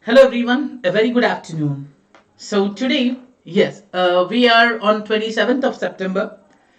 Hello everyone, a very good afternoon. So today, yes, we are on 27th of September.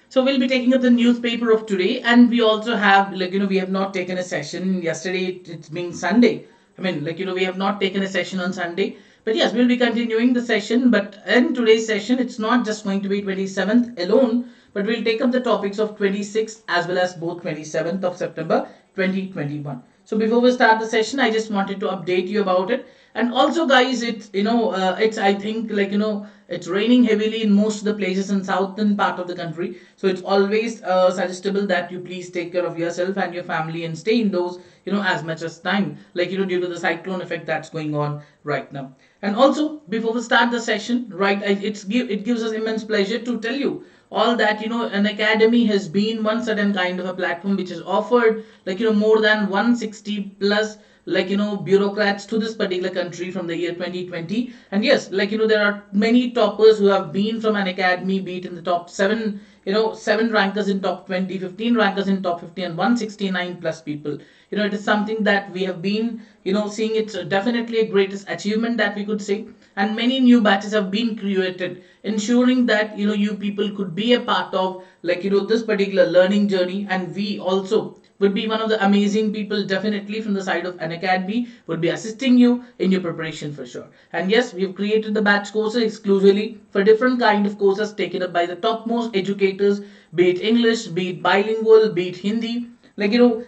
So we'll be taking up the newspaper of today, and we also have we have not taken a session yesterday. It's been Sunday. We have not taken a session on Sunday. But yes, we'll be continuing the session. But in today's session, it's not just going to be 27th alone, but we'll take up the topics of 26th as well as both 27th of September 2021. So before we start the session, I just wanted to update you about it. And also, guys, it's I think it's raining heavily in most of the places in southern part of the country. So it's always suggestible that you please take care of yourself and your family and stay indoors, as much as time, due to the cyclone effect that's going on right now. And also, before we start the session, right, it gives us immense pleasure to tell you all that Unacademy has been one certain kind of a platform which is offered more than 160 plus bureaucrats to this particular country from the year 2020. And yes, there are many toppers who have been from Unacademy, be it in the top 7, 7 rankers in top 20, 15 rankers in top 50, and 169 plus people. It is something that we have been seeing. It's definitely a greatest achievement that we could say. And many new batches have been created, ensuring that you people could be a part of this particular learning journey. And we also would be one of the amazing people definitely from the side of Unacademy would be assisting you in your preparation for sure. And yes, we've created the batch courses exclusively for different kind of courses taken up by the topmost educators, be it English, be it bilingual, be it Hindi.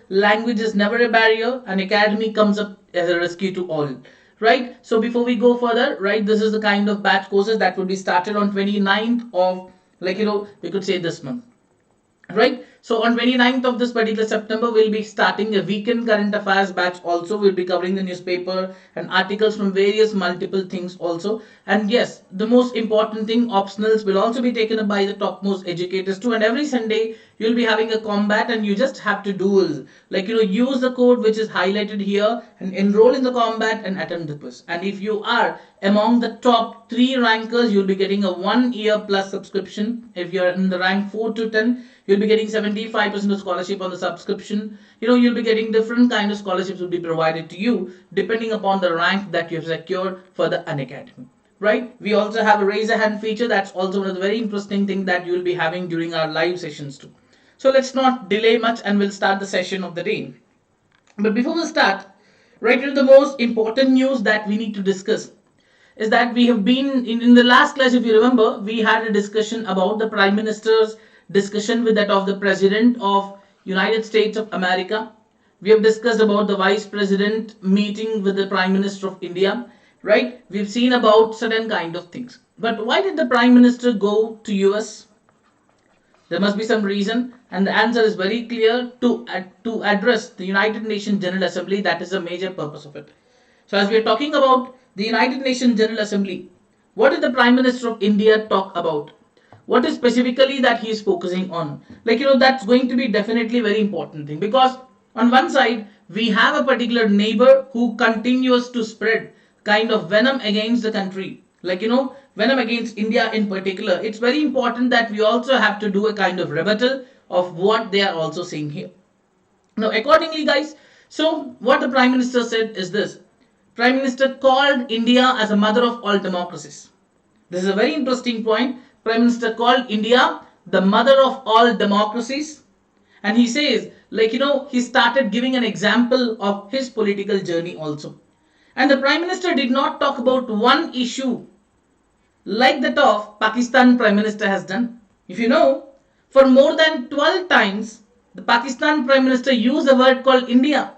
Language is never a barrier, and Academy comes up as a rescue to all. Right? So before we go further, right, this is the kind of batch courses that will be started on 29th of we could say this month. Right? So on 29th of this particular September, we'll be starting a weekend current affairs batch also. We'll be covering the newspaper and articles from various multiple things also. And yes, the most important thing, optionals will also be taken up by the topmost educators too. And every Sunday, you'll be having a combat, and you just have to do is use the code which is highlighted here and enroll in the combat and attempt the quiz. And if you are among the top 3 rankers, you'll be getting a 1 year plus subscription. If you're in the rank 4 to 10, you'll be getting 75% of scholarship on the subscription. You'll be getting different kind of scholarships will be provided to you depending upon the rank that you've secured for the Unacademy. Right? We also have a raise a hand feature. That's also one of the very interesting thing that you will be having during our live sessions too. So let's not delay much, and we'll start the session of the day. But before we start, right, the most important news that we need to discuss is that we have been in the last class, if you remember, we had a discussion about the Prime Minister's discussion with that of the President of United States of America. We have discussed about the Vice President meeting with the Prime Minister of India, right? We've seen about certain kind of things. But why did the Prime Minister go to US? There must be some reason, and the answer is very clear: to address the United Nations General Assembly. That is the major purpose of it. So as we are talking about the United Nations General Assembly, what did the Prime Minister of India talk about? What is specifically that he is focusing on? That's going to be definitely very important thing, because on one side we have a particular neighbor who continues to spread kind of venom against the country, venom against India in particular. It's very important that we also have to do a kind of rebuttal of what they are also saying here. Now accordingly, guys, so what the Prime Minister said is this: Prime Minister called India as a mother of all democracies. This is a very interesting point. Prime Minister called India the mother of all democracies. And he says, he started giving an example of his political journey also. And the Prime Minister did not talk about one issue like that of Pakistan Prime Minister has done. If you know, for more than 12 times, the Pakistan Prime Minister used a word called India.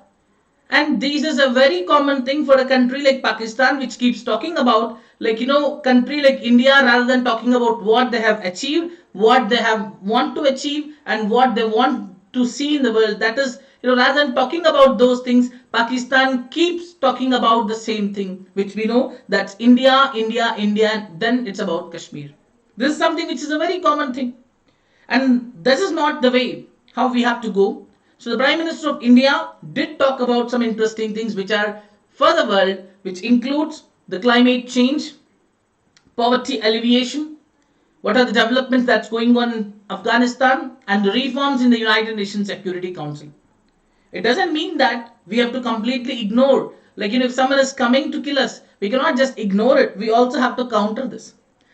And this is a very common thing for a country like Pakistan, which keeps talking about country like India, rather than talking about what they have achieved, what they have want to achieve, and what they want to see in the world. That is, rather than talking about those things, Pakistan keeps talking about the same thing, which we know that's India, India, India, then it's about Kashmir. This is something which is a very common thing. And this is not the way how we have to go. So the Prime Minister of India did talk about some interesting things which are for the world, which includes the climate change, poverty alleviation, what are the developments that's going on in Afghanistan, and the reforms in the United Nations Security Council. It doesn't mean that we have to completely ignore if someone is coming to kill us, we cannot just ignore it. We also have to counter this,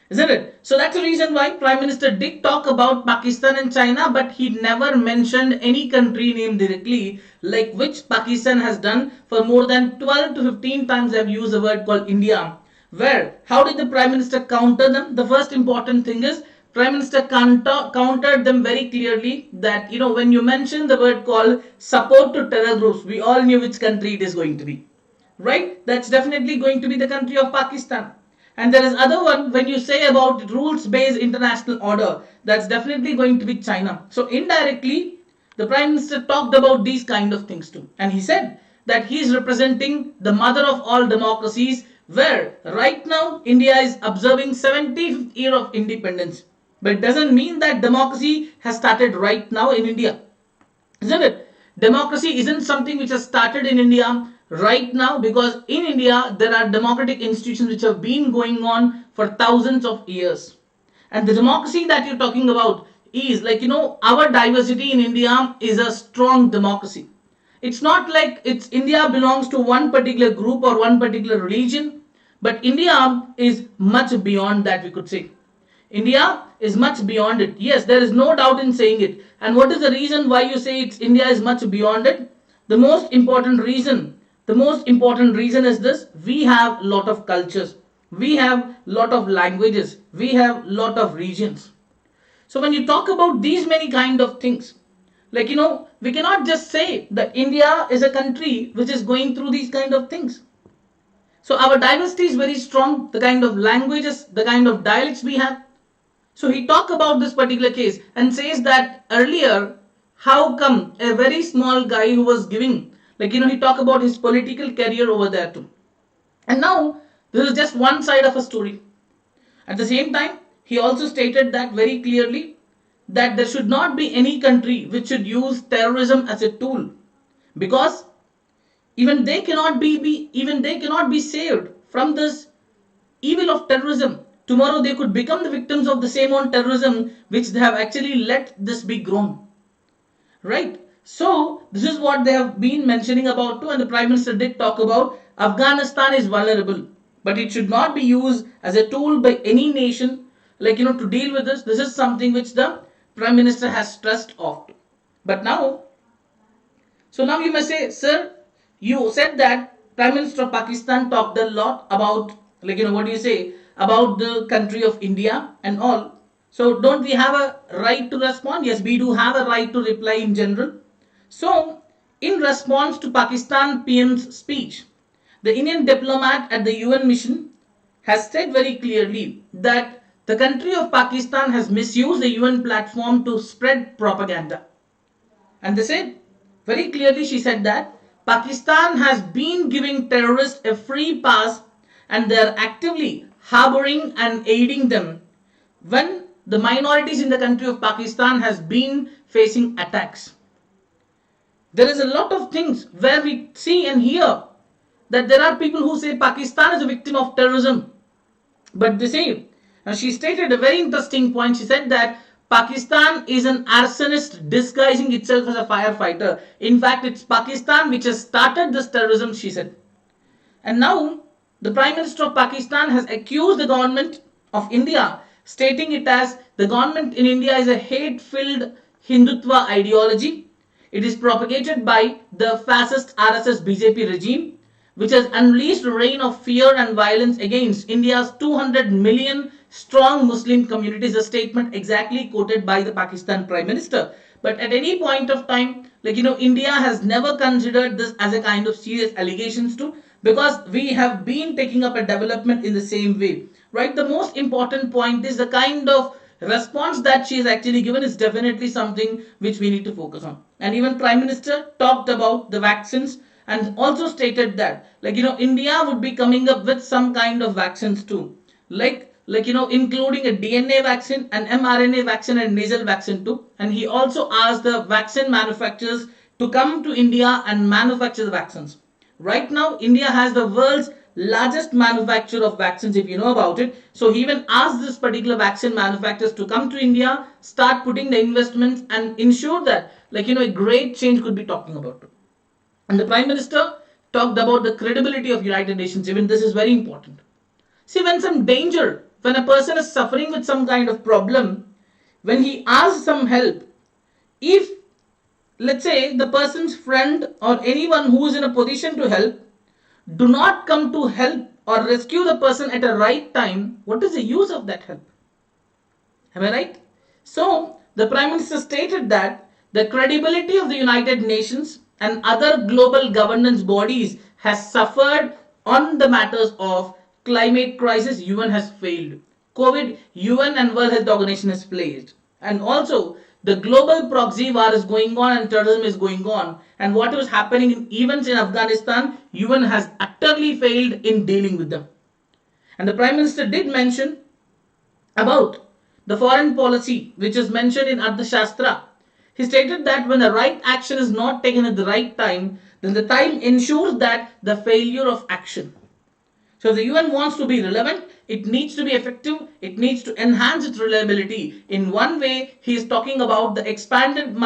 isn't it? So that's the reason why Prime Minister did talk about Pakistan and China, but he never mentioned any country name directly, like which Pakistan has done for more than 12 to 15 times. I've used a word called India. Where? How did the Prime Minister counter them? The first important thing is Prime Minister countered them very clearly that, when you mention the word called support to terror groups, we all knew which country it is going to be. Right? That's definitely going to be the country of Pakistan. And there is other one when you say about rules-based international order, that's definitely going to be China. So indirectly, the Prime Minister talked about these kind of things too. And he said that he is representing the mother of all democracies, where right now India is observing 75th year of independence. But it doesn't mean that democracy has started right now in India. Isn't it? Democracy isn't something which has started in India right now, because in India there are democratic institutions which have been going on for thousands of years. And the democracy that you're talking about is our diversity in India is a strong democracy. It's not like India belongs to one particular group or one particular religion, but India is much beyond that, we could say. India is much beyond it. Yes, there is no doubt in saying it. And what is the reason why you say India is much beyond it? The most important reason is this: we have lot of cultures, we have lot of languages, we have lot of regions. So when you talk about these many kind of things, we cannot just say that India is a country which is going through these kind of things. So our diversity is very strong, the kind of languages, the kind of dialects we have. So he talked about this particular case and says that earlier, how come a very small guy who was giving, he talked about his political career over there too. And now, this is just one side of a story. At the same time, he also stated that very clearly, that there should not be any country which should use terrorism as a tool, because even they cannot be saved from this evil of terrorism. Tomorrow they could become the victims of the same own terrorism which they have actually let this be grown. Right? So this is what they have been mentioning about too, and the Prime Minister did talk about Afghanistan is vulnerable, but it should not be used as a tool by any nation to deal with this. This is something which the Prime Minister has stressed off. But now you may say, sir, you said that Prime Minister of Pakistan talked a lot about what do you say about the country of India and all. So don't we have a right to respond? Yes, we do have a right to reply in general. So in response to Pakistan PM's speech, the Indian diplomat at the UN mission has said very clearly that the country of Pakistan has misused the UN platform to spread propaganda. And they said very clearly, she said that Pakistan has been giving terrorists a free pass, and they are actively harboring and aiding them when the minorities in the country of Pakistan has been facing attacks. There is a lot of things where we see and hear that there are people who say Pakistan is a victim of terrorism. But they say, and she stated a very interesting point. She said that Pakistan is an arsonist disguising itself as a firefighter. In fact, it's Pakistan which has started this terrorism, she said. And now, the Prime Minister of Pakistan has accused the government of India, stating it as the government in India is a hate-filled Hindutva ideology. It is propagated by the fascist RSS BJP regime, which has unleashed a reign of fear and violence against India's 200 million strong Muslim community, is a statement exactly quoted by the Pakistan Prime Minister. But at any point of time, India has never considered this as a kind of serious allegations too, because we have been taking up a development in the same way. Right? The most important point is the kind of response that she has actually given is definitely something which we need to focus on. And even Prime Minister talked about the vaccines and also stated that India would be coming up with some kind of vaccines too, including a DNA vaccine, an mRNA vaccine, and nasal vaccine too. And he also asked the vaccine manufacturers to come to India and manufacture the vaccines. Right now, India has the world's largest manufacturer of vaccines, if you know about it. So he even asked this particular vaccine manufacturers to come to India, start putting the investments, and ensure that a great change could be talking about. And the Prime Minister talked about the credibility of United Nations. Even this is very important. See, when some danger, when a person is suffering with some kind of problem, when he asks some help, if let's say the person's friend or anyone who is in a position to help do not come to help or rescue the person at a right time, what is the use of that help? Am I right? So, the Prime Minister stated that the credibility of the United Nations and other global governance bodies has suffered on the matters of climate crisis. UN has failed. COVID, UN and World Health Organization has failed. And also, the global proxy war is going on and terrorism is going on. And what was happening in events in Afghanistan, UN has utterly failed in dealing with them. And the Prime Minister did mention about the foreign policy which is mentioned in Arthashastra. He stated that when the right action is not taken at the right time, then the time ensures that the failure of action. So if the UN wants to be relevant, it needs to be effective, it needs to enhance its reliability. In one way, he is talking about the expanded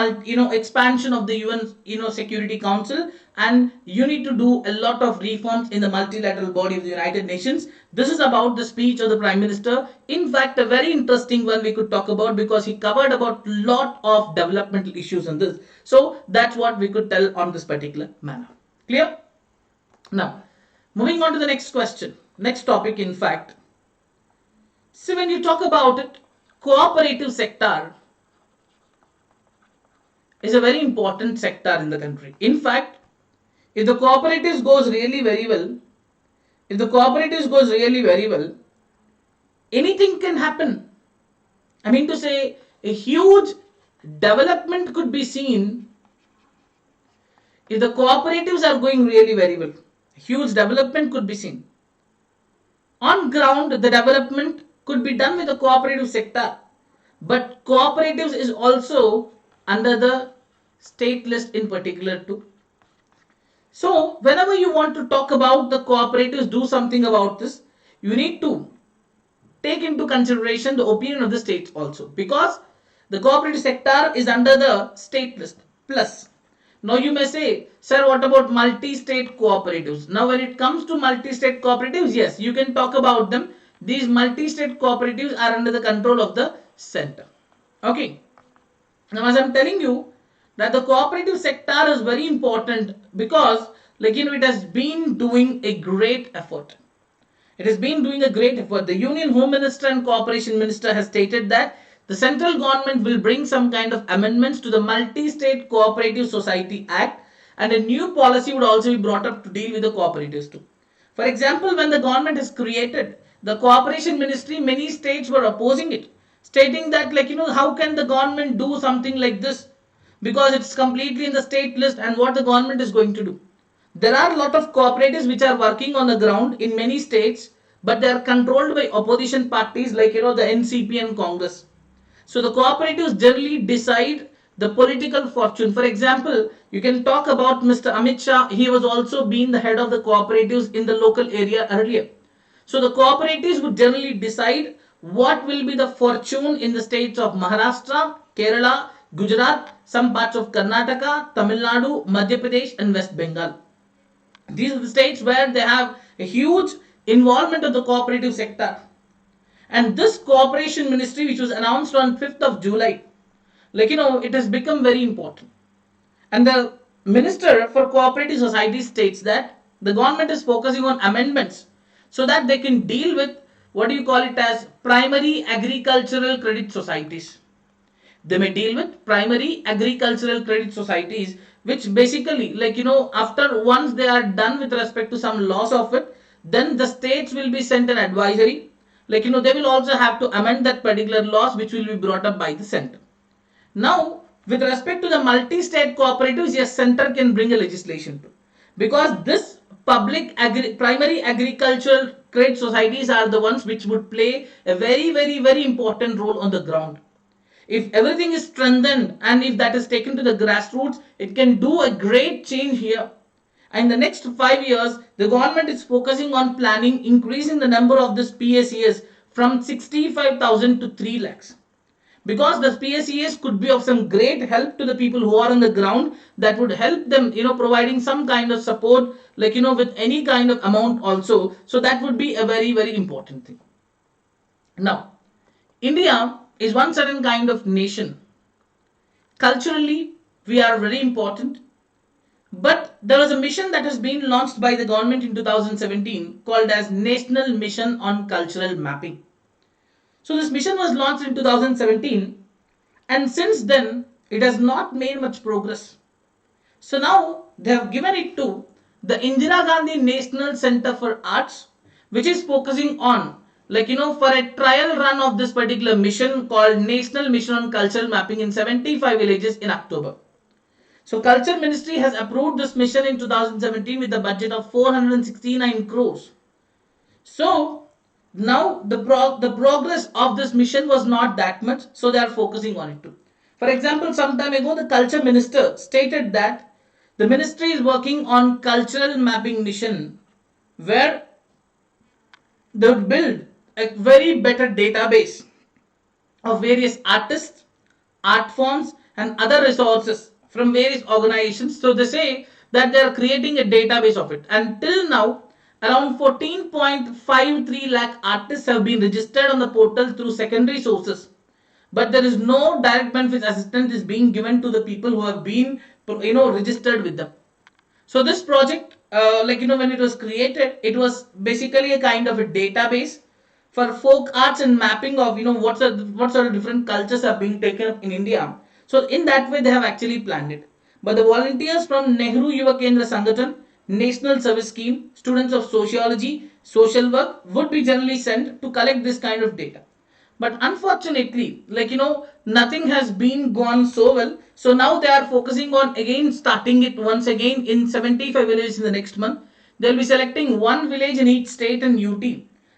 expansion of the UN Security Council, and you need to do a lot of reforms in the multilateral body of the United Nations. This is about the speech of the Prime Minister. In fact, a very interesting one we could talk about, because he covered about a lot of developmental issues in this. So that's what we could tell on this particular manner. Clear? Now, moving on to the next question, next topic in fact. See, when you talk about it, cooperative sector is a very important sector in the country. In fact, if the cooperatives goes really very well, anything can happen. I mean to say, a huge development could be seen if the cooperatives are going really very well. Huge development could be seen. On ground, the development could be done with the cooperative sector. But cooperatives is also under the state list in particular too. So, whenever you want to talk about the cooperatives, do something about this, you need to take into consideration the opinion of the states also. Because the cooperative sector is under the state list. Plus, now you may say, sir, what about multi-state cooperatives? Now when it comes to multi-state cooperatives, yes, you can talk about them. These multi-state cooperatives are under the control of the center. Okay. Now as I'm telling you that the cooperative sector is very important, because it has been doing a great effort. It has been doing a great effort. The Union Home Minister and Cooperation Minister has stated that the central government will bring some kind of amendments to the Multi-State Cooperative Society Act, and a new policy would also be brought up to deal with the cooperatives too. For example, when the government is created, the Cooperation Ministry, many states were opposing it, stating that how can the government do something like this, because it's completely in the state list, and what the government is going to do. There are a lot of cooperatives which are working on the ground in many states, but they are controlled by opposition parties like the NCP and Congress. So the cooperatives generally decide the political fortune. For example, you can talk about Mr. Amit Shah. He was also been the head of the cooperatives in the local area earlier. So the cooperatives would generally decide what will be the fortune in the states of Maharashtra, Kerala, Gujarat, some parts of Karnataka, Tamil Nadu, Madhya Pradesh and West Bengal. These are the states where they have a huge involvement of the cooperative sector. And this cooperation ministry, which was announced on 5th of July, it has become very important. And the Minister for Cooperative Society states that the government is focusing on amendments so that they can deal with as primary agricultural credit societies. They may deal with primary agricultural credit societies, which basically after once they are done with respect to some loss of it, then the states will be sent an advisory. They will also have to amend that particular laws, which will be brought up by the center. Now, with respect to the multi-state cooperatives, yes, center can bring a legislation too, because this primary agricultural credit societies are the ones which would play a very, very, very important role on the ground. If everything is strengthened and if that is taken to the grassroots, it can do a great change here. And in the next 5 years, the government is focusing on planning, increasing the number of this PACS from 65,000 to 3 lakhs. because the PSES could be of some great help to the people who are on the ground, that would help them, providing some kind of support, like, with any kind of amount also. So that would be a very, very important thing. Now, India is one certain kind of nation. Culturally, we are very important. But there was a mission that has been launched by the government in 2017 called as National Mission on Cultural Mapping. So this mission was launched in 2017, and since then it has not made much progress. So now they have given it to the Indira Gandhi National Center for Arts, which is focusing on, like, for a trial run of this particular mission called National Mission on Cultural Mapping in 75 villages in October. So Culture Ministry has approved this mission in 2017 with a budget of 469 crores. So now the progress of this mission was not that much, so they are focusing on it too. For example, some time ago the Culture Minister stated that the ministry is working on cultural mapping mission, where they would build a very better database of various artists, art forms and other resources from various organizations. So they say that they are creating a database of it, and till now around 14.53 lakh artists have been registered on the portal through secondary sources, but there is no direct benefit assistance is being given to the people who have been, registered with them. So this project, when it was created, it was basically a kind of a database for folk arts and mapping of, what sort of different cultures are being taken up in India. So in that way they have actually planned it. But the volunteers from Nehru Yuva Kendra Sangathan, National Service Scheme, students of sociology, social work would be generally sent to collect this kind of data. But unfortunately, nothing has been gone so well. So now they are focusing on again starting it once again in 75 villages in the next month. They'll be selecting one village in each state and UT,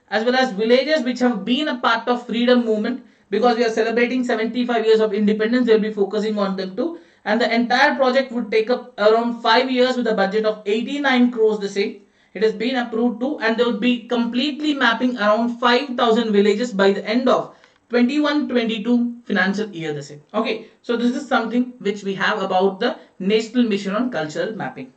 as well as villages which have been a part of freedom movement, because we are celebrating 75 years of independence. They'll be focusing on them too. And the entire project would take up around 5 years with a budget of 89 crores, they say. It has been approved too, and they would be completely mapping around 5,000 villages by the end of 21-22 financial year, they say. Okay, so this is something which we have about the National Mission on Cultural Mapping.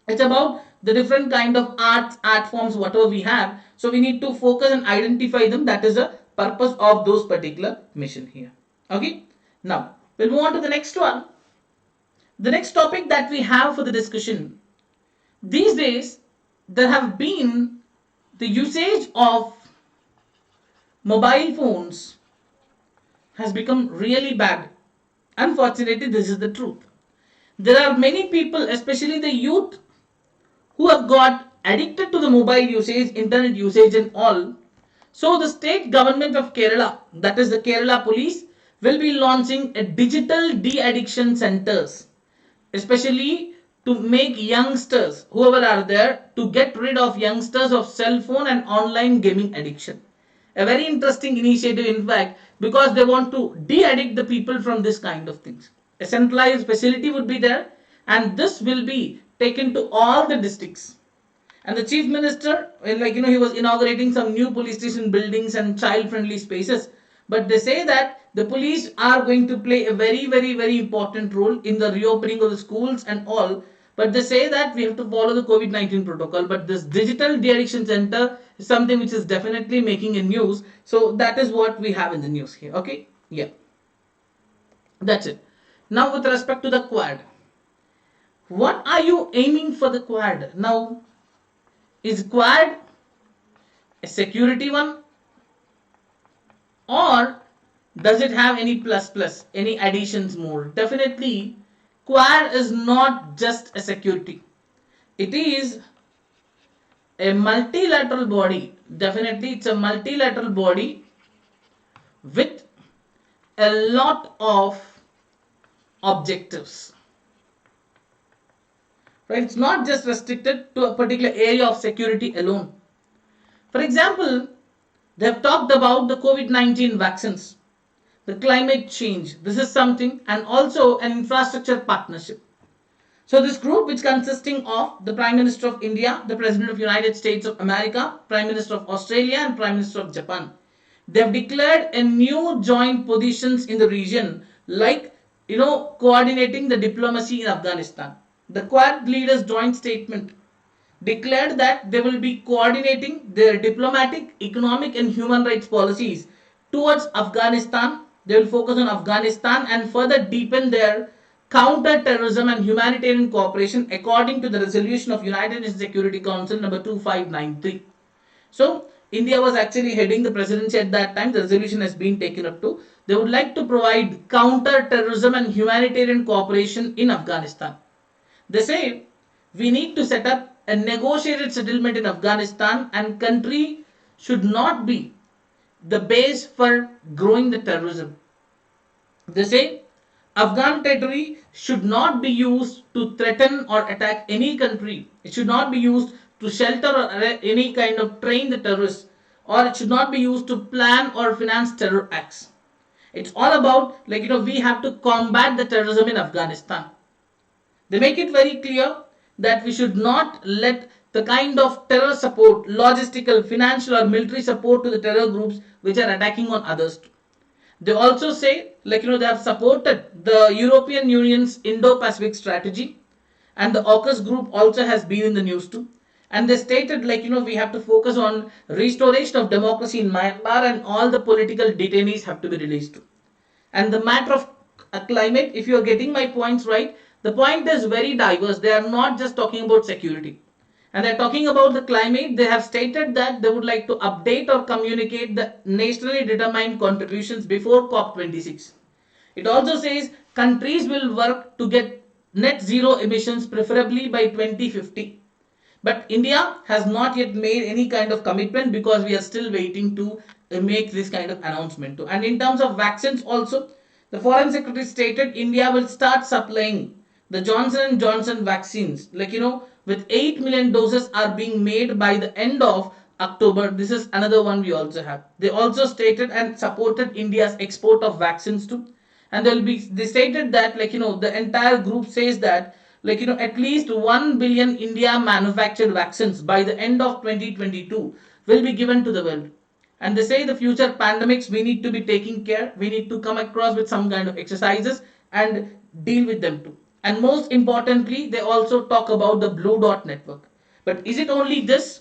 It's about the different kind of art forms, whatever we have. So we need to focus and identify them. That is the purpose of those particular mission here. Okay, now we'll move on to the next one. The next topic that we have for the discussion. These days, there have been the usage of mobile phones has become really bad. Unfortunately, this is the truth. There are many people, especially the youth, who have got addicted to the mobile usage, internet usage and all. So the state government of Kerala, that is the Kerala police, will be launching a digital de-addiction centers, especially to make youngsters, whoever are there, to get rid of youngsters of cell phone and online gaming addiction. A very interesting initiative, in fact, because they want to de-addict the people from this kind of things. A centralized facility would be there, and this will be taken to all the districts. And the chief minister, he was inaugurating some new police station buildings and child-friendly spaces. But they say that the police are going to play a very, very, very important role in the reopening of the schools and all. But they say that we have to follow the COVID-19 protocol. But this digital de-addiction center is something which is definitely making a news. So that is what we have in the news here. Okay, yeah, that's it. Now with respect to the quad, what are you aiming for the quad? Now, is quad a security one, or does it have any plus, any additions more? Definitely quad is not just a security, it is a multilateral body. Definitely it's a multilateral body with a lot of objectives, right? It's not just restricted to a particular area of security alone. For example, they have talked about the COVID-19 vaccines, the climate change. This is something, and also an infrastructure partnership. So this group, which consisting of the Prime Minister of India, the President of United States of America, Prime Minister of Australia and Prime Minister of Japan, They've declared a new joint positions in the region, like coordinating the diplomacy in Afghanistan. The Quad leaders' joint statement declared that they will be coordinating their diplomatic, economic, and human rights policies towards Afghanistan. They will focus on Afghanistan and further deepen their counter-terrorism and humanitarian cooperation according to the resolution of United Nations Security Council number 2593. So India was actually heading the presidency at that time. The resolution has been taken up to. They would like to provide counter-terrorism and humanitarian cooperation in Afghanistan. They say we need to set up a negotiated settlement in Afghanistan, and country should not be the base for growing the terrorism. They say Afghan territory should not be used to threaten or attack any country. It should not be used to shelter or any kind of train the terrorists, or it should not be used to plan or finance terror acts. It's all about we have to combat the terrorism in Afghanistan. They make it very clear that we should not let the kind of terror support, logistical, financial, or military support to the terror groups which are attacking on others. They also say, they have supported the European Union's Indo-Pacific strategy, and the AUKUS group also has been in the news too. And they stated, we have to focus on restoration of democracy in Myanmar, and all the political detainees have to be released too. And the matter of climate, if you are getting my points right, the point is very diverse. They are not just talking about security. And they're talking about the climate. They have stated that they would like to update or communicate the nationally determined contributions before COP26. It also says countries will work to get net zero emissions preferably by 2050. But India has not yet made any kind of commitment because we are still waiting to make this kind of announcement. And in terms of vaccines also, the Foreign Secretary stated India will start supplying the Johnson & Johnson vaccines, with 8 million doses are being made by the end of October. This is another one we also have. They also stated and supported India's export of vaccines too. And they stated that the entire group says that at least 1 billion India manufactured vaccines by the end of 2022 will be given to the world. And they say the future pandemics we need to be taking care. We need to come across with some kind of exercises and deal with them too. And most importantly, they also talk about the Blue Dot network. But is it only this?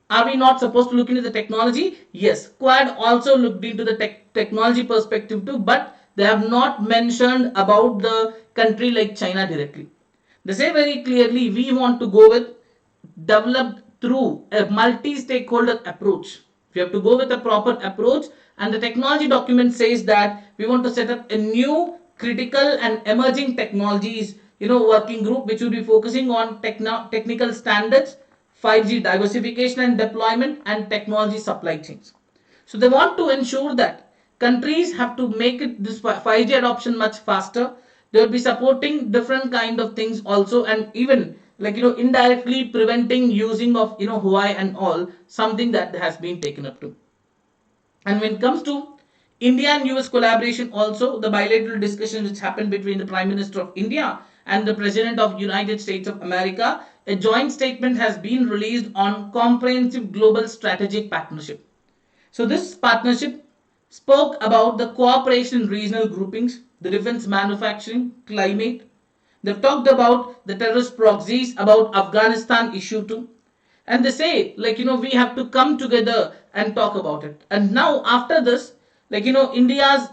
Are we not supposed to look into the technology? Yes, Quad also looked into the technology perspective too, but they have not mentioned about the country like China directly. They say very clearly we want to go with developed through a multi-stakeholder approach. We have to go with a proper approach, and the technology document says that we want to set up a new critical and emerging technologies working group which will be focusing on technical standards, 5G diversification and deployment, and technology supply chains. So they want to ensure that countries have to make it this 5G adoption much faster. They will be supporting different kind of things also, and even indirectly preventing using of Huawei and all, something that has been taken up to. And when it comes to India and US collaboration also, the bilateral discussion which happened between the Prime Minister of India and the President of United States of America, a joint statement has been released on comprehensive global strategic partnership. So this partnership spoke about the cooperation in regional groupings, the defense manufacturing, climate. They've talked about the terrorist proxies, about Afghanistan issue too. And they say, we have to come together and talk about it. And now after this, India's,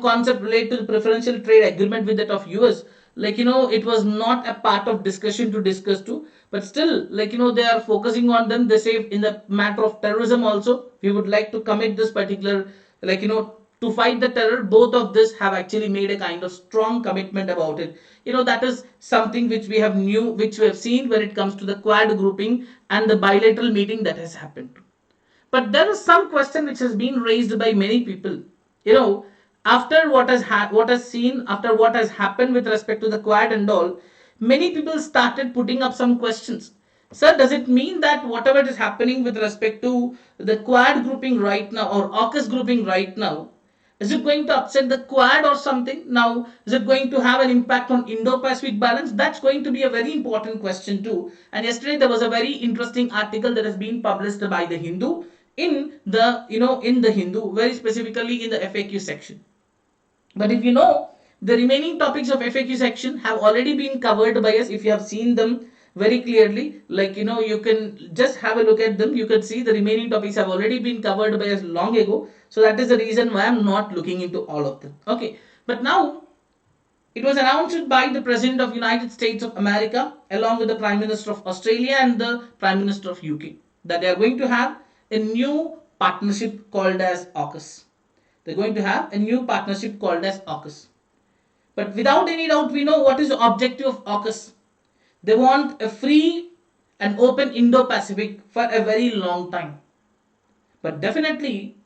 concept related to the preferential trade agreement with that of US, it was not a part of discussion to discuss too. But still, they are focusing on them. They say in the matter of terrorism also, we would like to commit this particular, to fight the terror. Both of this have actually made a kind of strong commitment about it. That is something which we have seen when it comes to the Quad grouping and the bilateral meeting that has happened. But there is some question which has been raised by many people. After what has happened with respect to the Quad and all, many people started putting up some questions. Sir, does it mean that whatever is happening with respect to the Quad grouping right now or AUKUS grouping right now, is it going to upset the Quad or something? Now, is it going to have an impact on Indo-Pacific balance? That's going to be a very important question too. And yesterday there was a very interesting article that has been published by The Hindu. in the in the Hindu, very specifically in the FAQ section. But if you know, the remaining topics of FAQ section have already been covered by us. If you have seen them very clearly, like you can just have a look at them. You can see the remaining topics have already been covered by us long ago. So that is the reason why I'm not looking into all of them. Okay, but now it was announced by the President of United States of America along with the Prime Minister of Australia and the Prime Minister of UK that they are going to have a new partnership called as AUKUS. They're going to have a new partnership called as AUKUS. But without any doubt, we know what is the objective of AUKUS. They want a free and open Indo-Pacific for a very long time. But definitely,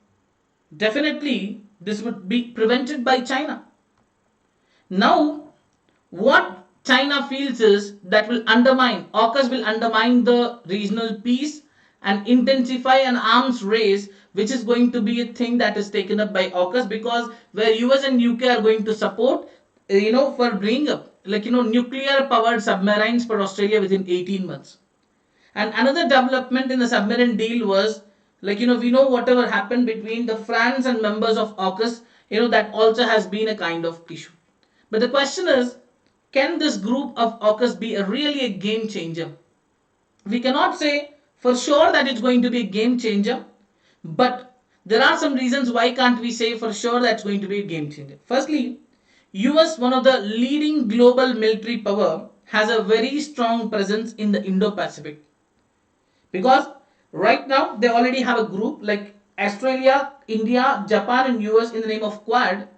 this would be prevented by China. Now, what China feels is that will undermine, AUKUS will undermine the regional peace and intensify an arms race, which is going to be a thing that is taken up by AUKUS, because where US and UK are going to support, for bringing up nuclear powered submarines for Australia within 18 months. And another development in the submarine deal was we know whatever happened between the France and members of AUKUS, that also has been a kind of issue. But the question is, can this group of AUKUS be really a game changer? We cannot say for sure that it's going to be a game changer, but there are some reasons why can't we say for sure that it's going to be a game changer. Firstly, US, one of the leading global military power, has a very strong presence in the Indo-Pacific. Because right now they already have a group like Australia, India, Japan and US in the name of Quad.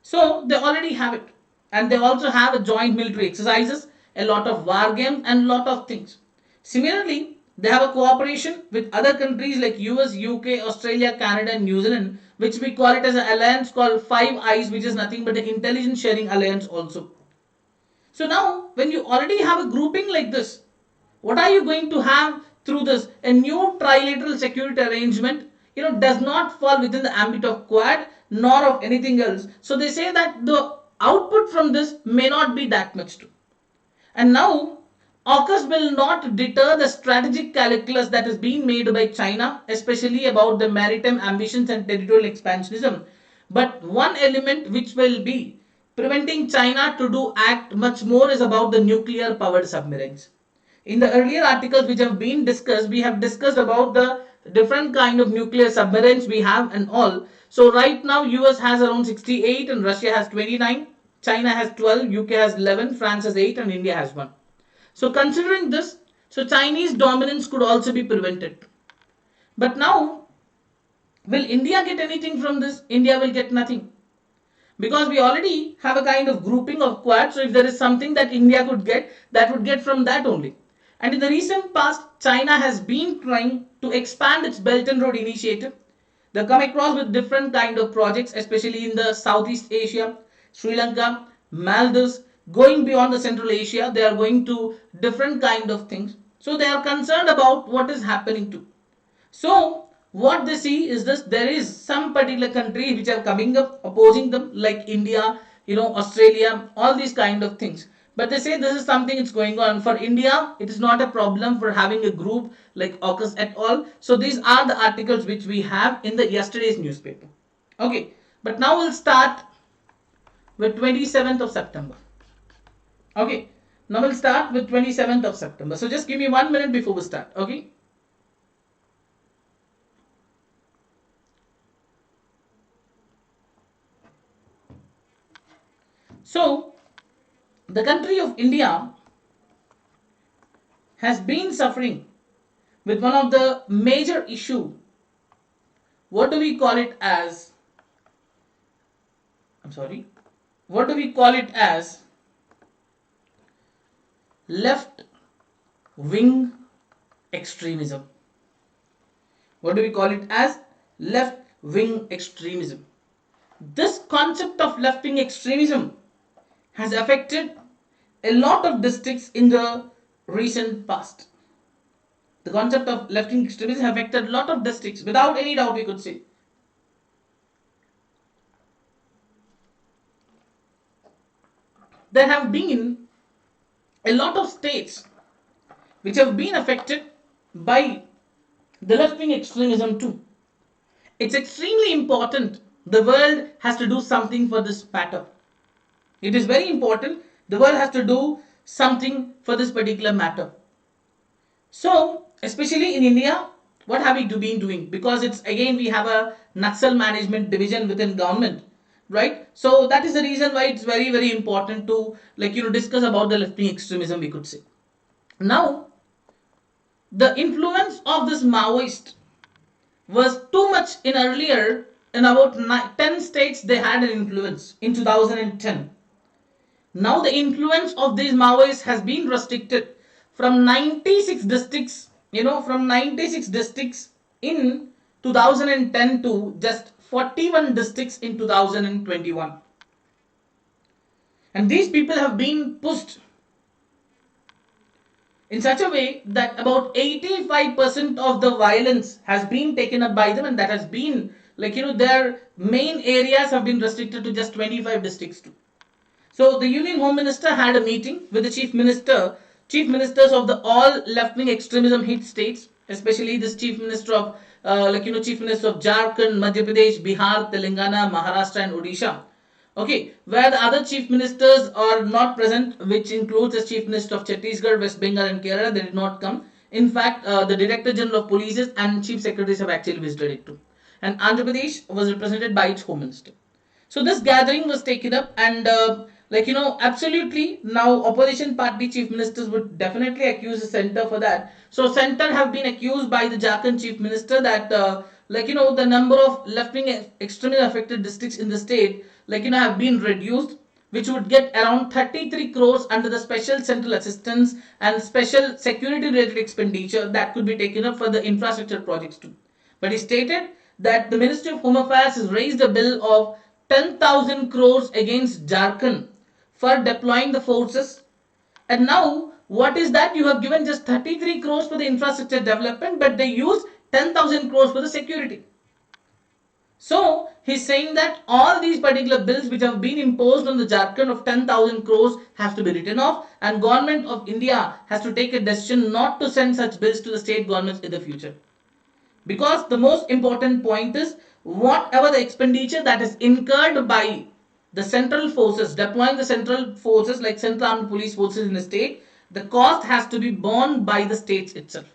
So they already have it. And they also have a joint military exercises, a lot of war games and a lot of things. Similarly, they have a cooperation with other countries like US, UK, Australia, Canada and New Zealand, which we call it as an alliance called Five Eyes, which is nothing but an intelligence sharing alliance also. So now, when you already have a grouping like this, what are you going to have through this? A new trilateral security arrangement, does not fall within the ambit of Quad nor of anything else. So they say that the output from this may not be that much too. And now, AUKUS will not deter the strategic calculus that is being made by China, especially about the maritime ambitions and territorial expansionism. But one element which will be preventing China to do act much more is about the nuclear powered submarines. In the earlier articles which have been discussed, we have discussed about the different kind of nuclear submarines we have and all. So right now US has around 68 and Russia has 29, China has 12, UK has 11, France has 8 and India has 1. So considering this, so Chinese dominance could also be prevented. But now, will India get anything from this? India will get nothing. Because we already have a kind of grouping of Quad, so if there is something that India could get, that would get from that only. And in the recent past, China has been trying to expand its Belt and Road Initiative. They come across with different kind of projects, especially in the Southeast Asia, Sri Lanka, Maldives, going beyond the Central Asia. They are going to different kind of things. So they are concerned about what is happening to. So what they see is this: there is some particular countries which are coming up opposing them, like India, Australia, all these kind of things. But they say this is something it's going on. For India, it is not a problem for having a group like AUKUS at all. So these are the articles which we have in the yesterday's newspaper. Okay, but now we'll start with 27th of September. Okay, now we'll start with 27th of September. So just give me 1 minute before we start. Okay. So the country of India has been suffering with one of the major issue. What do we call it as? What do we call it as? Left-wing extremism. What do we call it as? Left-wing extremism. This concept of left-wing extremism has affected a lot of districts in the recent past. The concept of left-wing extremism has affected a lot of districts, without any doubt we could say. There have been a lot of states which have been affected by the left-wing extremism too. It's extremely important. The world has to do something for this matter. It is very important. The world has to do something for this particular matter. So, especially in India, what have we been doing? Because it's again we have a Naxal management division within government, right? So that is the reason why it's very important to discuss about the left-wing extremism. We could say now the influence of this Maoist was too much in earlier. In about 10 states they had an influence in 2010. Now the influence of these Maoists has been restricted from 96 districts, from 96 districts in 2010 to just 41 districts in 2021. And these people have been pushed in such a way that about 85% of the violence has been taken up by them, and that has been their main areas have been restricted to just 25 districts too. So the Union Home Minister had a meeting with the chief ministers of the all left-wing extremism hit states, especially this chief minister of chief minister of Jharkhand, Madhya Pradesh, Bihar, Telangana, Maharashtra, and Odisha. Okay, where the other chief ministers are not present, which includes the chief minister of Chhattisgarh, West Bengal, and Kerala. They did not come. In fact, the Director General of Police and chief secretaries have actually visited it too. And Andhra Pradesh was represented by its home minister. So this gathering was taken up, and absolutely now opposition party chief ministers would definitely accuse the center for that. So center have been accused by the Jharkhand chief minister that the number of left-wing extremely affected districts in the state have been reduced, which would get around 33 crores under the special central assistance and special security related expenditure that could be taken up for the infrastructure projects too. But he stated that the Ministry of Home Affairs has raised a bill of 10,000 crores against Jharkhand for deploying the forces. And now, what is that? You have given just 33 crores for the infrastructure development, but they use 10,000 crores for the security. So, he's saying that all these particular bills which have been imposed on the Jharkhand of 10,000 crores have to be written off, and government of India has to take a decision not to send such bills to the state governments in the future. Because the most important point is whatever the expenditure that is incurred by the central forces, deploying the central forces like central armed police forces in the state, the cost has to be borne by the states itself.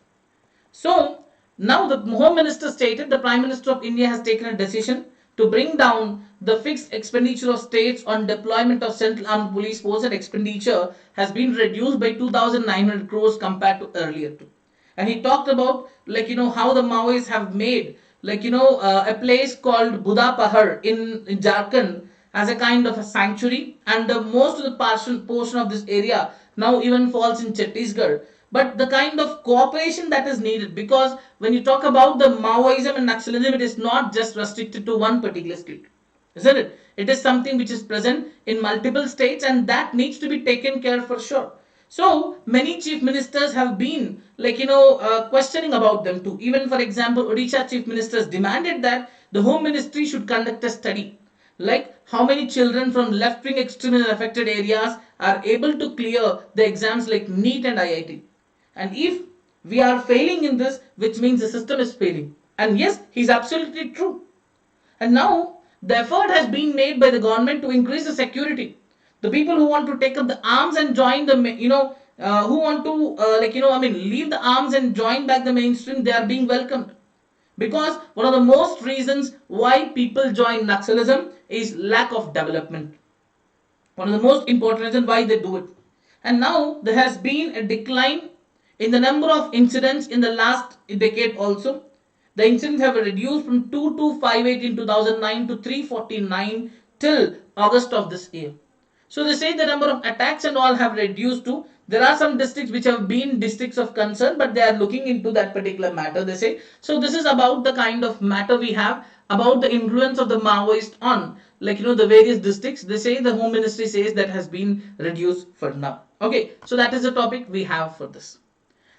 So now the Home Minister stated the Prime Minister of India has taken a decision to bring down the fixed expenditure of states on deployment of central armed police force, and expenditure has been reduced by 2,900 crores compared to earlier too. And he talked about how the Maoists have made a place called Buddha Pahar in Jharkhand as a kind of a sanctuary, and most of the portion of this area now even falls in Chhattisgarh. But the kind of cooperation that is needed, because when you talk about the Maoism and Naxalism, it is not just restricted to one particular state, isn't it? It is something which is present in multiple states, and that needs to be taken care for sure. So many chief ministers have been questioning about them too. Even for example, Odisha chief ministers demanded that the home ministry should conduct a study like how many children from left-wing extremism affected areas are able to clear the exams like NEET and IIT. And if we are failing in this, which means the system is failing. And yes, he's absolutely true. And now the effort has been made by the government to increase the security. The people who want to take up the arms and join the, who want to, leave the arms and join back the mainstream, they are being welcomed. Because one of the most reasons why people join Naxalism is lack of development. One of the most important reasons why they do it. And now there has been a decline in the number of incidents in the last decade also. The incidents have reduced from 2258 in 2009 to 349 till August of this year. So they say the number of attacks and all have reduced to. There are some districts which have been districts of concern, but they are looking into that particular matter, they say. So this is about the kind of matter we have about the influence of the Maoist on the various districts. They say the Home Ministry says that has been reduced for now. Okay, so that is the topic we have for this.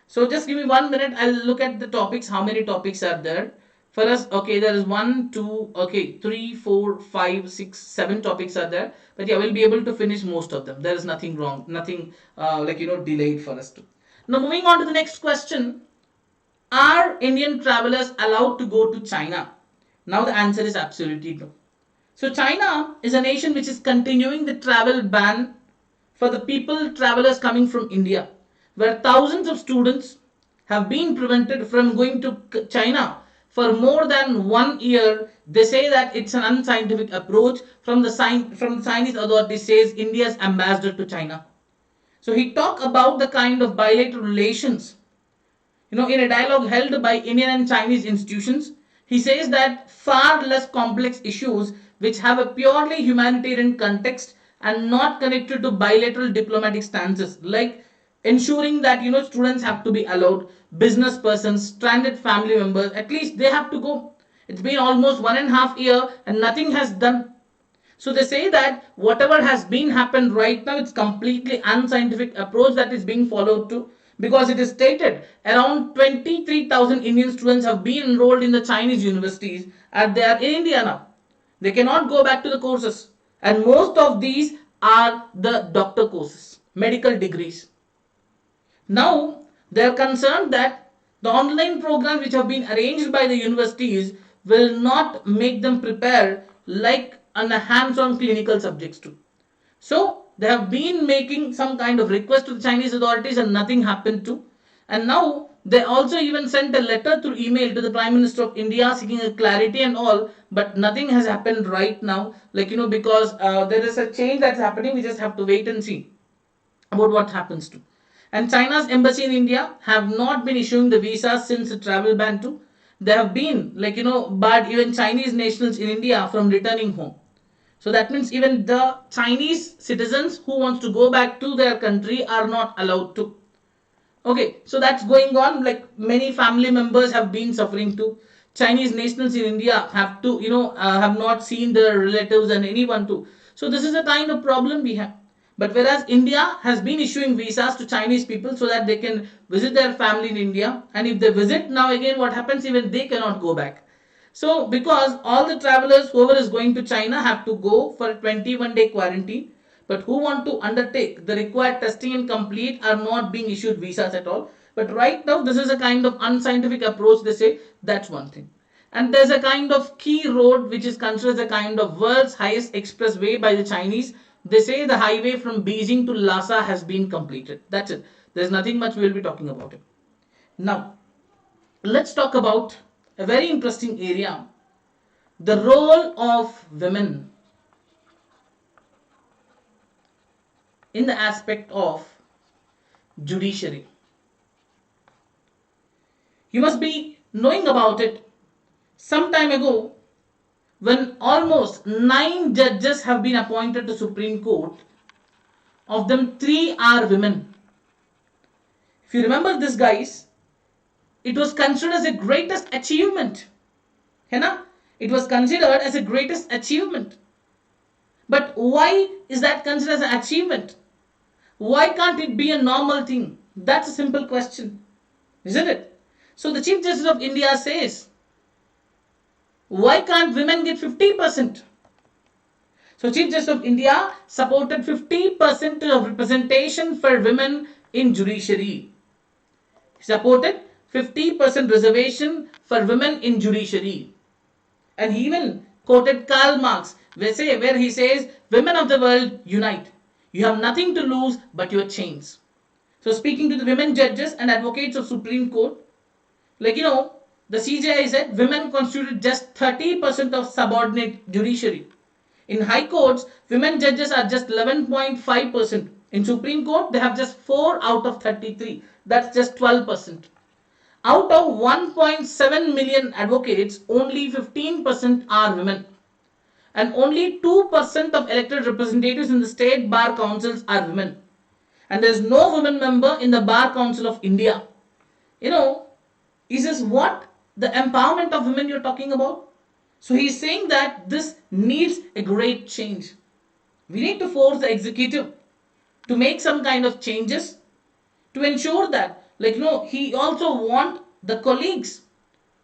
So just give me 1 minute. I'll look at the topics. How many topics are there? For us, okay, there is 1, 2, okay, 3, 4, 5, 6, 7 topics are there. But yeah, we'll be able to finish most of them. There is nothing wrong, nothing delayed for us to. Now moving on to the next question. Are Indian travelers allowed to go to China? Now the answer is absolutely no. So China is a nation which is continuing the travel ban for the travelers coming from India, where thousands of students have been prevented from going to China for more than 1 year. They say that it's an unscientific approach from the Chinese authorities, says India's ambassador to China. So he talked about the kind of bilateral relations, in a dialogue held by Indian and Chinese institutions. He says that far less complex issues which have a purely humanitarian context and not connected to bilateral diplomatic stances, like ensuring that students have to be allowed, business persons, stranded family members, at least they have to go. It's been almost 1.5 years and nothing has done. So they say that whatever has been happened right now, it's completely unscientific approach that is being followed too, because it is stated around 23,000 Indian students have been enrolled in the Chinese universities and they are in India now. They cannot go back to the courses, and most of these are the doctor courses, medical degrees. Now they are concerned that the online programs which have been arranged by the universities will not make them prepare like on a hands-on clinical subjects too. So they have been making some kind of request to the Chinese authorities and nothing happened too. And now they also even sent a letter through email to the Prime Minister of India seeking a clarity and all, but nothing has happened right now. Because there is a change that's happening. We just have to wait and see about what happens to. And China's embassy in India have not been issuing the visas since the travel ban too. They have been barred even Chinese nationals in India from returning home. So that means even the Chinese citizens who wants to go back to their country are not allowed to. Okay, so that's going on. Many family members have been suffering too. Chinese nationals in India have to, have not seen their relatives and anyone too. So this is a kind of problem we have. But whereas India has been issuing visas to Chinese people so that they can visit their family in India, and if they visit now again, what happens? Even they cannot go back. So because all the travelers, whoever is going to China, have to go for a 21-day quarantine, but who want to undertake the required testing and complete are not being issued visas at all. But right now, this is a kind of unscientific approach, they say. That's one thing. And there's a kind of key road which is considered as a kind of world's highest expressway by the Chinese. They say the highway from Beijing to Lhasa has been completed. That's it. There's nothing much we'll be talking about it. Now, let's talk about a very interesting area, the role of women in the aspect of judiciary. You must be knowing about it. Some time ago, when almost 9 judges have been appointed to Supreme Court, of them 3 are women. If you remember this, guys, it was considered as the greatest achievement. It was considered as the greatest achievement. But why is that considered as an achievement? Why can't it be a normal thing? That's a simple question, isn't it? So the Chief Justice of India says, why can't women get 50%? So Chief Justice of India supported 50% of representation for women in judiciary. He supported 50% reservation for women in judiciary. And he even quoted Karl Marx, where he says, women of the world, unite. You have nothing to lose but your chains. So speaking to the women judges and advocates of Supreme Court, the CJI said women constituted just 30% of subordinate judiciary. In high courts, women judges are just 11.5%. In Supreme Court, they have just 4 out of 33. That's just 12%. Out of 1.7 million advocates, only 15% are women. And only 2% of elected representatives in the state bar councils are women. And there is no women member in the Bar Council of India. Is this what the empowerment of women you're talking about? So he's saying that this needs a great change. We need to force the executive to make some kind of changes to ensure that, he also want the colleagues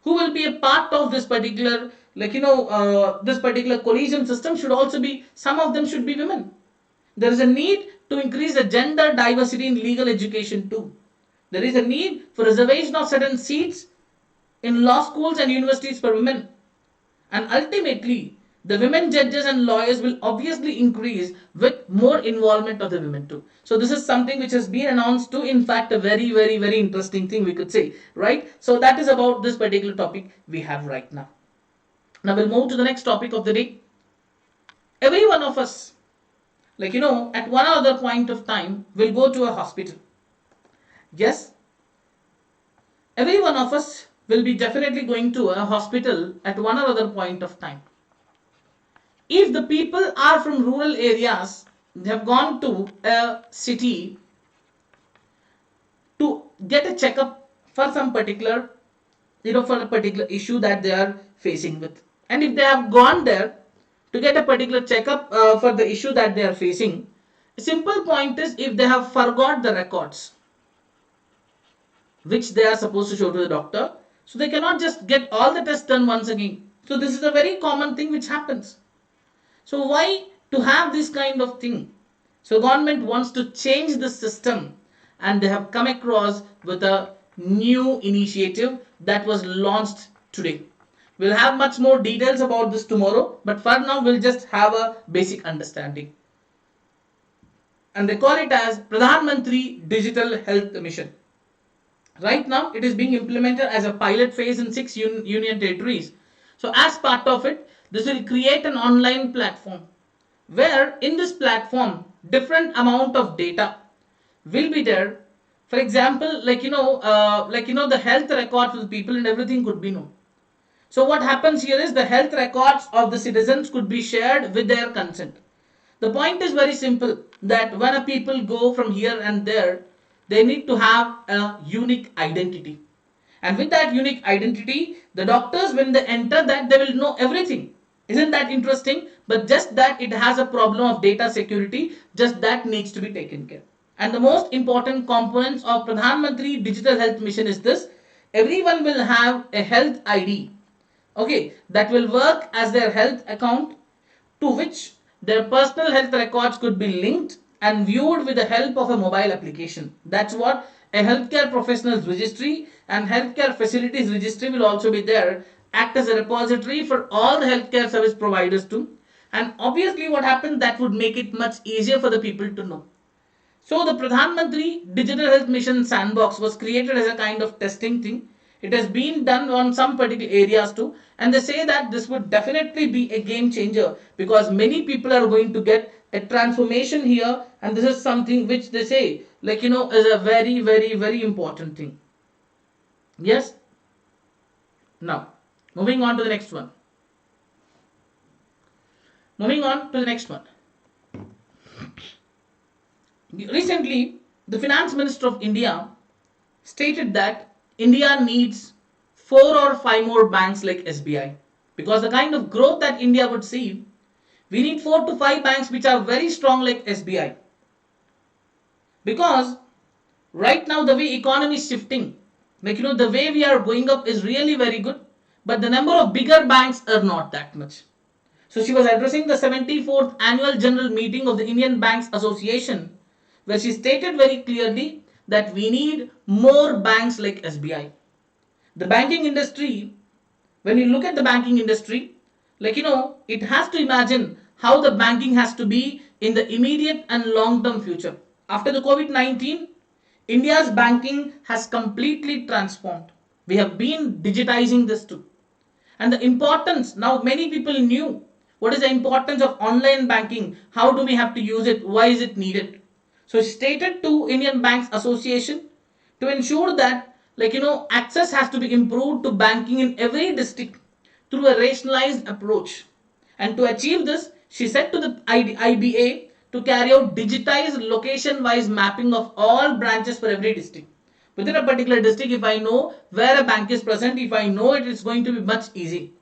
who will be a part of this particular, this particular collegium system should also be, some of them should be women. There is a need to increase the gender diversity in legal education too. There is a need for reservation of certain seats in law schools and universities for women. And ultimately, the women judges and lawyers will obviously increase with more involvement of the women too. So this is something which has been announced too. In fact, a very interesting thing we could say, right? So that is about this particular topic we have right now. Now we'll move to the next topic of the day. Every one of us, at one or other point of time, will go to a hospital. Yes, every one of us will be definitely going to a hospital at one or other point of time. If the people are from rural areas, they have gone to a city to get a checkup for some particular, for a particular issue that they are facing with. And if they have gone there to get a particular checkup for the issue that they are facing, a simple point is if they have forgot the records which they are supposed to show to the doctor, so they cannot just get all the tests done once again. So this is a very common thing which happens. So why to have this kind of thing? So government wants to change the system, and they have come across with a new initiative that was launched today. We'll have much more details about this tomorrow, but for now we'll just have a basic understanding. And they call it as Pradhanmantri Digital Health Mission. Right now it is being implemented as a pilot phase in 6 union territories. So as part of it, this will create an online platform where in this platform different amount of data will be there. For example, the health records of the people and everything could be known. So what happens here is the health records of the citizens could be shared with their consent. The point is very simple, that when a people go from here and there, they need to have a unique identity. And with that unique identity, the doctors, when they enter that, they will know everything. Isn't that interesting? But just that it has a problem of data security, just that needs to be taken care. And the most important components of Pradhan Mantri Digital Health Mission is this: everyone will have a health ID, okay, that will work as their health account, to which their personal health records could be linked and viewed with the help of a mobile application. That's what a healthcare professionals registry and healthcare facilities registry will also be there, act as a repository for all the healthcare service providers too. And obviously what happens, that would make it much easier for the people to know. So the Pradhan Mantri Digital Health Mission Sandbox was created as a kind of testing thing. It has been done on some particular areas too, and they say that this would definitely be a game changer because many people are going to get a transformation here, and this is something which they say is a very important thing. Yes. Now moving on to the next one. Recently, the Finance Minister of India stated that India needs 4 or 5 more banks like SBI, because the kind of growth that India would see, we need 4 to 5 banks which are very strong like SBI. Because right now the way economy is shifting, the way we are going up is really very good, but the number of bigger banks are not that much. So she was addressing the 74th annual general meeting of the Indian Banks Association, where she stated very clearly that we need more banks like SBI. The banking industry, when you look at the banking industry, it has to imagine how the banking has to be in the immediate and long-term future. After the COVID-19, India's banking has completely transformed. We have been digitizing this too. And the importance, now many people knew what is the importance of online banking, how do we have to use it, why is it needed. So stated to Indian Banks Association to ensure that access has to be improved to banking in every district through a rationalized approach. And to achieve this, she said to the IBA to carry out digitized location-wise mapping of all branches for every district. Within a particular district, if I know where a bank is present, if I know it is going to be much easy.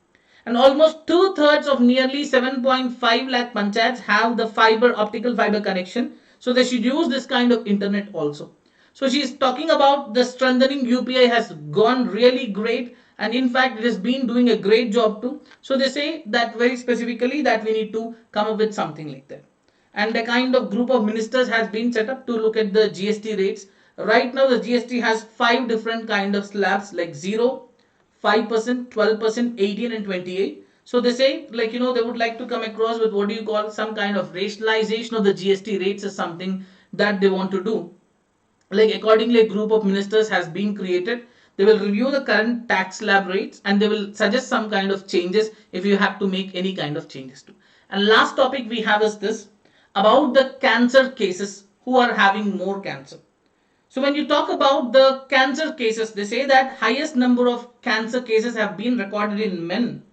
And almost 2/3 of nearly 7.5 lakh panchayats have the optical fiber connection. So they should use this kind of internet also. So she is talking about the strengthening UPI has gone really great, and in fact it has been doing a great job too. So they say that very specifically that we need to come up with something like that. And a kind of group of ministers has been set up to look at the GST rates. Right now the GST has 5 different kind of slabs like 0, 5%, 12%, 18 and 28. So they say, like, they would like to come across with what do you call some kind of rationalization of the GST rates is something that they want to do. Like accordingly, a group of ministers has been created. They will review the current tax slab rates and they will suggest some kind of changes if you have to make any kind of changes to. And last topic we have is this about the cancer cases who are having more cancer. So when you talk about the cancer cases, they say that highest number of cancer cases have been recorded in men.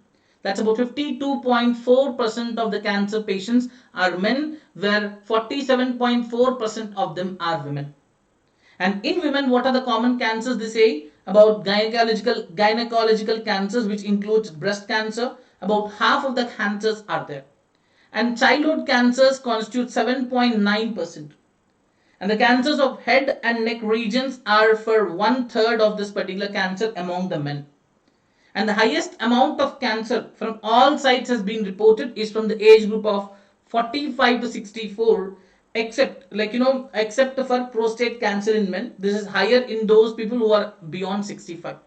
That's about 52.4% of the cancer patients are men, where 47.4% of them are women. And in women, what are the common cancers? They say about gynecological cancers, which includes breast cancer. About half of the cancers are there. And childhood cancers constitute 7.9%. And the cancers of head and neck regions are for one third of this particular cancer among the men. And the highest amount of cancer from all sides has been reported is from the age group of 45 to 64, except for prostate cancer in men. This is higher in those people who are beyond 65.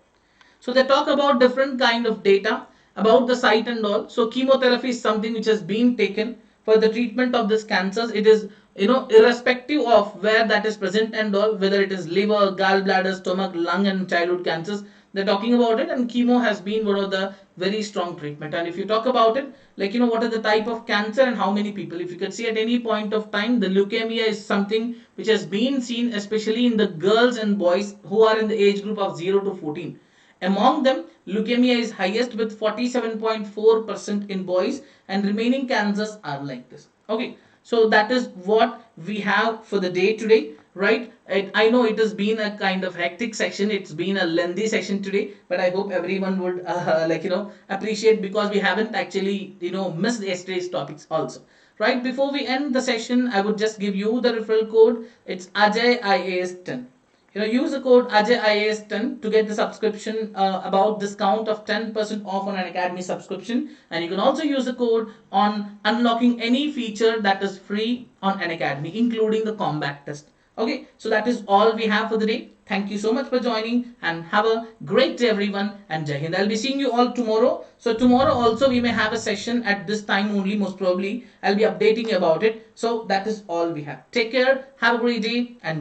So they talk about different kind of data about the site and all. So chemotherapy is something which has been taken for the treatment of this cancers. It is, irrespective of where that is present and all, whether it is liver, gallbladder, stomach, lung and childhood cancers, they're talking about it. And chemo has been one of the very strong treatment. And if you talk about it, like, what are the type of cancer and how many people, if you can see at any point of time, the leukemia is something which has been seen especially in the girls and boys who are in the age group of 0 to 14. Among them, leukemia is highest with 47.4% in boys, and remaining cancers are like this. Okay, so that is what we have for the day today, right? I know it has been a kind of hectic section. It's been a lengthy section today, but I hope everyone would appreciate, because we haven't actually missed yesterday's topics also. Right before we end the session, I would just give you the referral code. It's Ajay IAS 10. Use the code AJIAS10 to get the subscription about discount of 10% off on Unacademy subscription, and you can also use the code on unlocking any feature that is free on Unacademy, including the combat test. Okay, so that is all we have for the day. Thank you so much for joining and have a great day everyone, and Jai Hind. I'll be seeing you all tomorrow. So tomorrow also we may have a session at this time only, most probably. I'll be updating you about it. So that is all we have. Take care, have a great day, and